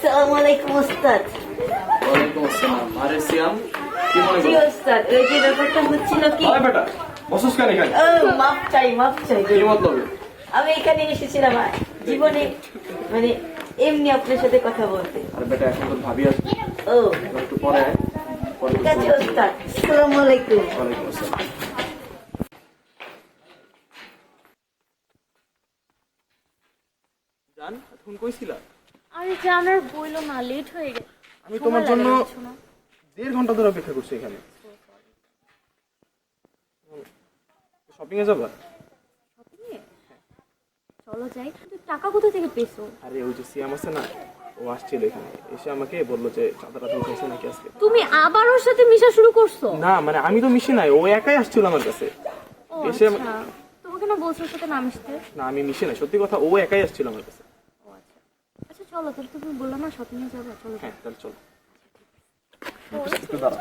আসসালামু আলাইকুম ওস্তাদ। ওয়ালাইকুম আসসালাম। আরে সিয়াম, কি মনে জি করো? ওস্তাদ, ওই যে ব্যাপারটা হচ্ছিল কি, আরে বেটা, বসুস কেন এখানে? মাফ চাই কি মতলবে? আমি এখানে এসেছিলাম জীবনে মানে এমনি আপনার সাথে কথা বলতে। আরে বেটা, এখন তো ভাবি আসবে, ও একটু পরে আয়। পরে ঠিক আছে ওস্তাদ, আসসালামু আলাইকুম। ওয়ালাইকুম আসসালাম। জান, তুমি কইছিলা? আরে জানার বইলো না, লেট হয়ে গেছে। আমি তোমার জন্য সময় লাগে না। 1.5 ঘন্টা ধরে অপেক্ষা করছি এখানে। শপিং এ যাবা? চলো যাই। কিন্তু টাকা কোথা থেকে পেছো? আরে ওই যে সিয়াম আছে না, ও আসছিল এখানে, এসে আমাকে বললো যে চাঁদা টাদা উঠেছে নাকি আজকে। তুমি আবার ওর সাথে মিশা শুরু করছো? না মানে আমি তো মিশি নাই, ও একাই আসছিল আমার কাছে। ও এসে আচ্ছা, তোমাকে না বলছো ওর সাথে না মিশতে? না আমি মিশি নাই, সত্যি কথা, ও একাই আসছিল আমার কাছে। ও আচ্ছা আচ্ছা, চলো তাহলে। তুমি বললো না শপিং এ যাবো, চলো যাই। হ্যাঁ তাহলে চলো। ও, একটু দাঁড়া।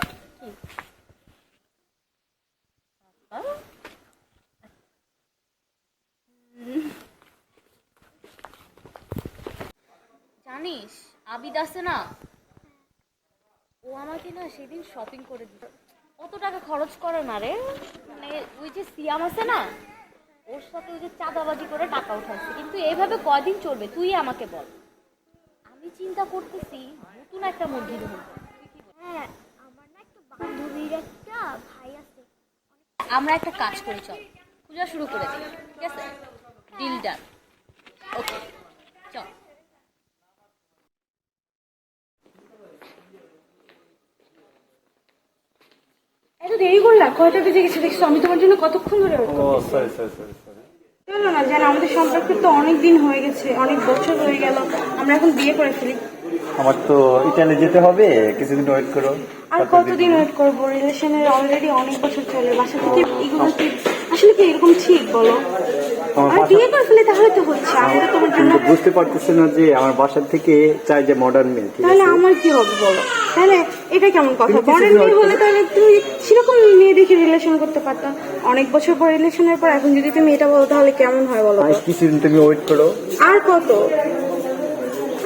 জানিস আবিদ আছে না, ও আমাকে না সেদিন শপিং করে দিল। কত টাকা খরচ করে না রে, মানে ওই যে সিয়াম আছে না, ওর সাথে ওই যে চাঁদাবাজি করে টাকা উঠাচ্ছে। কিন্তু এইভাবে কয়দিন চলবে তুই আমাকে বল। আমি চিন্তা করতেছি নতুন একটা মুরগি ধরবো। হ্যাঁ, আমার না একটা বান্ধবীর একটা ভাই আছে। আমরা একটা কাজ করি, চল পূজা শুরু করে দিই, ঠিক আছে? Deal done. ওকে চল। এত দেরি করলা? কয়টা বেজে গেছে দেখছো? আমি তোমার জন্য কতক্ষণ ধরে wait ও করতেছি। সরি চলো না, জানো আমাদের সম্পর্ক তো অনেক দিন হয়ে গেছে, অনেক বছর হয়ে গেল। আমরা এখন বিয়ে করে ফেলি। আমার তো ইটালি যেতে হবে, কিছুদিন ওয়েট করো। আর কতদিন ওয়েট করবো? রিলেশনের অলরেডি অনেক বছর চলে। বাসা থেকে এগুলো কি আসলে কি এরকম ঠিক বলো? আমার আর বিয়ে করে ফেলে তাহলে তো হচ্ছে। আমি তো তোমার জন্য, কিন্তু বুঝতে পারতেছি না যে আমার বাসার থেকে চাই যে মডার্ন মেয়ে, ঠিক তাহলে আছে? আমার কি হবে বলো? তাহলে এটা কেমন কথা? তুমি বরের কিছুদিন মেয়ে wait হলে তাহলে তুমি সেরকম মেয়ে দেখে রিলেশন করতে পারতাম। অনেক বছর পর রিলেশনের পর এখন যদি তুমি এটা বলো তাহলে কেমন হয় বলো আর তো? কিছুদিন তুমি ওয়েট করো। আর কত,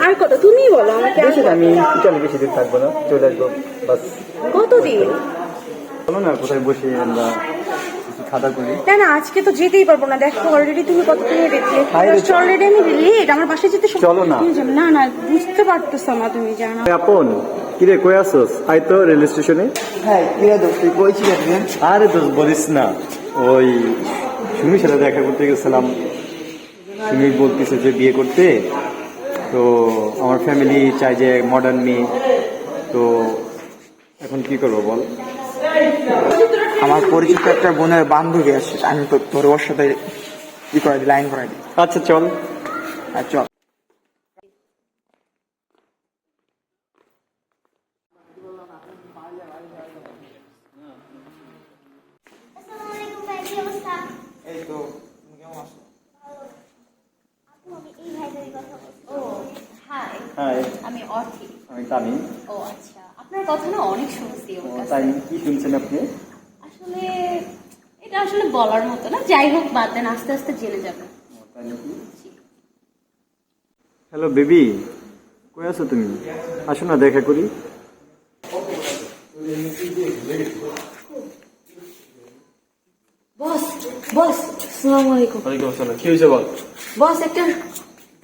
আর কত তুমিই বলো আমাকে। আর বেশি না, কত? আমি ইটালি বেশি দিন থাকবো না, চলে আসবো বাস। কতদিন? চলো না কোথায় বসে আমরা কিছু খাওয়া করি। না না, আজকে তো যেতেই পারবো না। দেখো অলরেডি তুমি কতক্ষণ অলরেডি আমি লেট। আমার বাসায় যেতে চলো না। তুমি যাবে না? না বুঝতে পারতেছো না তুমি, জানো। আপন কিরে কই আসোস? আই তো রেল স্টেশনে। হ্যাঁ, কিরা দোস্ত, তুই কইছিস আপনি? আরে দোস্ত বলিস না, ওই সুমির সাথে দেখা করতে গেছিলাম। সুমি বলতেছে যে বিয়ে করতে, তো আমার ফ্যামিলি চাই যে মডার্ন মেয়ে। তো এখন কি করবো বল? আমার পরিচিত একটা বোনের বান্ধবী আছে, আমি তো তোর ওর সাথে ই করে দিই, লাইন করে দিই। আচ্ছা চল। আর চল। আসসালামু আলাইকুম ভাই, কি অবস্থা? এই তো তুমি কেমন আছো? আপু, আমি এই ভাইটারই কথা বলছি। ও হাই, হ্যাঁ আমি অর্থি। আমি তামিম। ও আচ্ছা, আপনার কথা না অনেক শুনছি ওর কাছে। তাই কি শুনছেন আপনি? আসলে এটা আসলে বলার মতো না, যাই হোক বাদ দেন, আস্তে আস্তে জেনে যাবেন। হ্যালো বেবি, কই আছো তুমি? আসো না দেখা করি। বস, বস, আসসালামু আলাইকুম। ওয়ালাইকুম আসসালাম। কি হয়েছে বল? বস, একটা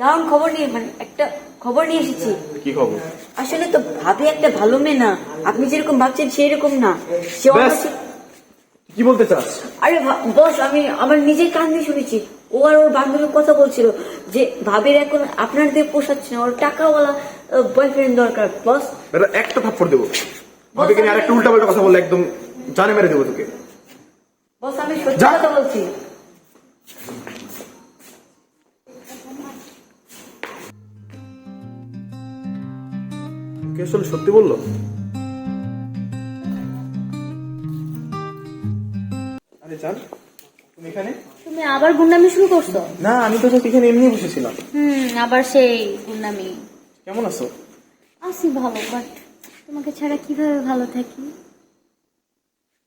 দারুণ খবর নিয়ে একটা খবর নিয়ে এসেছি। কি খবর? আসলে তো ভাবি একটা ভালো মেয়ে না, আপনি যেরকম ভাবছেন সেই রকম না। সে ব্যাস। কি বলতে চাস? আরে বস, আমি আমার নিজের কান দিয়ে শুনেছি। ও আর ওর বান্ধবীর কথা বলছিল যে ভাবির এখন আপনার দিয়ে পোষাচ্ছে না, ওর টাকাওয়ালা বয়ফ্রেন্ড দরকার। বস, বেটা একটা থাপ্পড় দেবো, ভাবিকে নিয়ে আরেকটা উল্টা পাল্টা কথা বললে একদম জানে মেরে দেবো তোকে। বস আমি সত্যি যা। কথা বলছি। কে আসলে সত্যি বললো? আরে জান, তুমি এখানে? তুমি আবার গুন্ডামি শুরু করছো? না আমি তো এখানে এমনি বসেছিলাম। আবার সেই গুন্ডামি। কেমন আছো? আছি ভালো, বাট তোমাকে ছাড়া কিভাবে ভালো থাকি?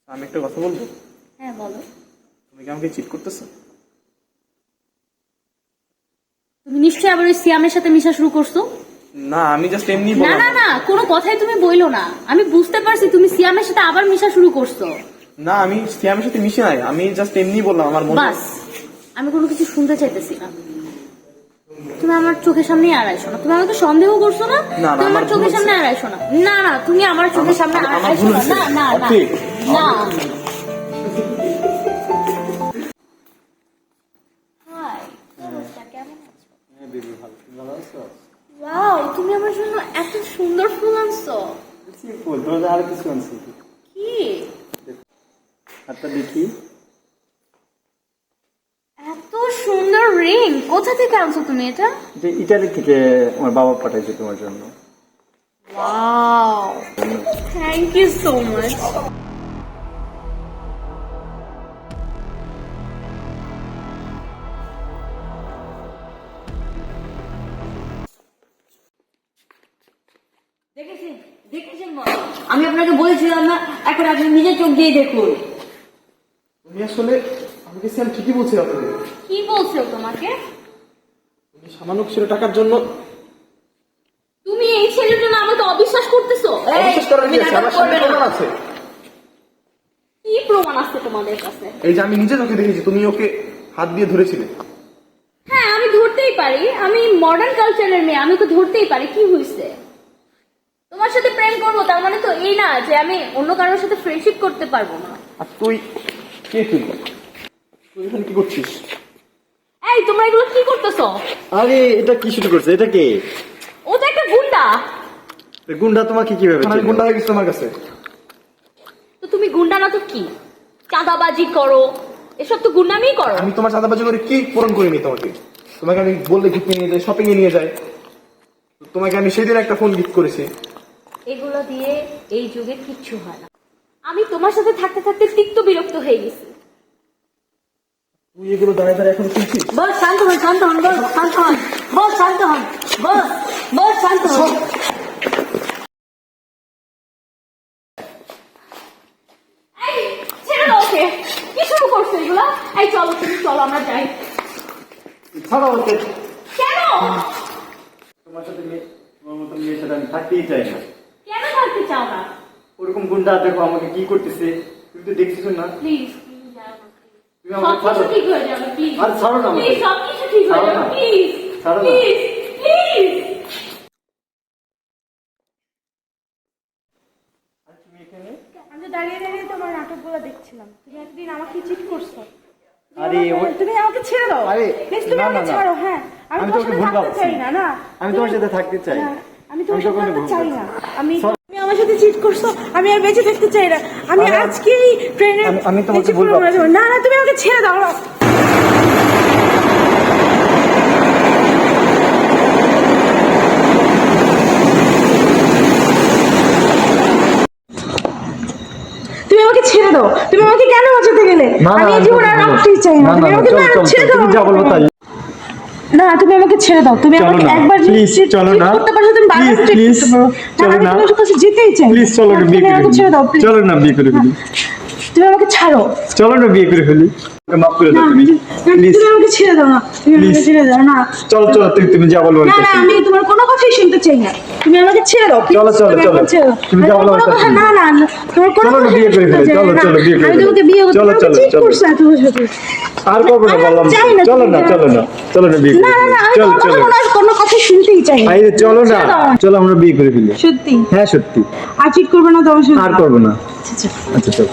আমি একটা কথা বলবো? হ্যাঁ বলো। তুমি কি আমাকে চিট করতেছো? তুমি নিশ্চয়ই আবার ওই সিয়ামের সাথে মিশা শুরু করছো। না আমি জাস্ট এমনি না বললাম। না না, কোনো কথাই তুমি বইলো না। আমি বুঝতে পারছি তুমি সিয়ামের সাথে আবার মিশা শুরু করছো। না আমি সিয়ামের সাথে মিশে নাই, আমি জাস্ট এমনি বললাম আমার মনে। বাস, আমি কোনো কিছু শুনতে চাইতেছি না। তুমি আমার চোখের সামনে আর আইসো না। তুমি আমাকে সন্দেহ করছো না? না, তুমি আমার আমার চোখের ভুল সামনে আর আইসো না। না না, তুমি আমার চোখের সামনে আর আমার আইসো ভুল না। হয়েছে। না না না ঠিক। না। ওয়াও, তুমি আমার জন্য এত সুন্দর ফুল আনছো। সিম্পল, তোমাদের আর কিছু আনছি কি হাতটা দেখি। এত সুন্দর রিং, কোথা থেকে আনছো তুমি এটা? যে ইটালি থেকে আমার বাবা পাঠাইছে তোমার জন্য। Wow, thank you so much. দেখেছেন দেখেছেন মা, আমি আপনাকে বলেছিলাম না, এখন আপনি নিজের চোখ দিয়ে দেখুন। তুমি আসলে আমাকে সিয়াম ঠিকই বলছিল আপনাকে। কি বলছো তোমাকে? তুমি সামান্য কিছু টাকার জন্য তুমি এই ছেলের জন্য আমাকে অবিশ্বাস করতেছো? অবিশ্বাস করার কি আছে? আমার সামনে প্রমাণ আছে। কি প্রমাণ আছে তোমাদের কাছে? এই যে আমি নিজে চোখে দেখেছি তুমি ওকে হাত দিয়ে ধরেছিলে। হ্যাঁ, আমি ধরতেই পারি, আমি মডার্ন কালচারের মেয়ে, আমি তো ধরতেই পারি। কি হয়েছে? তোমার সাথে প্রেম করবো তার মানে তো এই না যে আমি অন্য কারোর সাথে ফ্রেন্ডশিপ করতে পারবো না। আর তুই কে? তুই এখানে কি করছিস? এই, তোমরা এগুলো কি করতেছো? আরে এটা কি শুরু করছে? এটা কে? ও তো একটা গুন্ডা। গুন্ডা তোমাকে কিভাবে আমি চিনলো? গুন্ডা হয়ে গেছি তোমার কাছে। তো তুমি গুন্ডা না তো কি? চাঁদাবাজি করো, এসব তো গুন্ডামিই করো। আমি তোমার চাঁদাবাজি করে কি পূরণ করিনি তোমাকে? তোমাকে আমি বললে ঘুরতে নিয়ে যাই, শপিং এ নিয়ে যাই। তো তোমাকে আমি সেদিন একটা ফোন গিফট করেছি। এগুলো দিয়ে এই যুগে কিচ্ছু হয় না। আমি তোমার সাথে থাকতে থাকতে তিক্ত বিরক্ত হয়ে গেছি। তুই এগুলো দাঁড়িয়ে দাঁড়িয়ে এখন শুনছিস? বস শান্ত হন, শান্ত হন, বস শান্ত হন, বস শান্ত হন, বস বস শান্ত হন। এই, ছেড়ে দাও ওকে। কি শুরু করছো এগুলা? এই চলো, তুমি চলো, আমরা যাই। ছাড়ো ওকে। কেন? তোমার সাথে তোমার মতো মেয়ের সাথে আমি থাকতেই চাই না। কেন থাকতে চাও না? ওরকম গুন্ডা দেখো আমাকে কি করতেছে, তুমি তো দেখতেছো না? প্লিজ প্লিজ যাও না, please। তুমি আমাকে সবকিছু ছাড়ো। ঠিক হয়ে যাবে, প্লিজ। আরে ছাড়ো না আমাকে। প্লিজ, সবকিছু ঠিক হয়ে ছাড়ো যাবে, না। প্লিজ ছাড়ো না। Please please. আমি দাঁড়িয়ে দাঁড়িয়ে তোমার নাটকগুলো দেখছিলাম। তুমি একদিন আমাকে চিট করছো। আরে তুমি আমাকে ছেড়ে দাও। আরে, প্লিজ তুমি না, আমাকে না, না। ছাড়ো। হ্যাঁ, আমি আমি তোমার তোমাকে সাথে ভুল থাকতে ভাবছি। চাই না। না, আমি তোমার সাথে থাকতে চাই। না, আমি তোমার সাথে কখনো থাকতে ভুল চাই বলছি না। না। তুমি আমার সাথে চিট করছো, আমি আর বেঁচে থাকতে চাই না। আমি আরে, আজকেই ট্রেনে আমি তোমাকে ভুল ভাবছি। না না, তুমি আমাকে ছেড়ে দাও। তুমি আমাকে ছেড়ে দাও। তুমি আমাকে কেন বাঁচাতে গেলে? আমি এই জীবন আর রাখতেই চাই না। তুমি আমাকে ছেড়ে দাও। তুমি যা বলবো তাই। না, তুমি আমাকে ছেড়ে দাও। তুমি চলো আমাকে না, একবার please, চলো না। করতে পারছো, তুমি বারবার Please, cheat please, করতে পারো। চলো আমি না। তোমার কাছে যেতেই চাই। প্লিজ চলো না, বিয়ে তুমি করে আমাকে ছেড়ে দাও, ফেলি। please। চলো না, বিয়ে করে ফেলি। তুমি আমাকে ছাড়ো। চলো না, বিয়ে করে ফেলি। মাফ করে দাও তুমি। প্লিজ তুমি আমাকে ছেড়ে দাও না। তুমি আমাকে Please. ছেড়ে দাও না। চলো চলো, তুমি যা বলবো না আমি না, করছি। আমি তোমার কোনো কথাই শুনতে চাই না। তুমি আমাকে ছেড়ে দাও, please। চলো, চলো, তুমি চলো। আমাকে ছেড়ে দাও। তুমি আমি যা তোমার বলো কোনো আমি কথা- করছি। না না না, তোমার কোনো চলো না, কথাই বিয়ে করে শুনতে ফেলি। চাই চলো, না। চলো, বিয়ে করে আমি ফেলি। তোমাকে বিয়ে করতে চলো, আমাকে চলো, cheat চলো। করছো তোমার সাথে। আর করবো না, আমি বললাম চাই না, চলো না, তুমি চলো না, চলো না, বিয়ে না করে না না, ফেলি। আমি চলো তোমার চলো। কথা কোনো কথা শুনতেই চাই না। আরে চলো না, ছেড়ে দাও। চলো আমরা বিয়ে করে ফেলি। সত্যি হ্যাঁ সত্যি। আর চিট করবে না তোমার সাথে? আর করবো না। আচ্ছা, আচ্ছা। আচ্ছা চলো।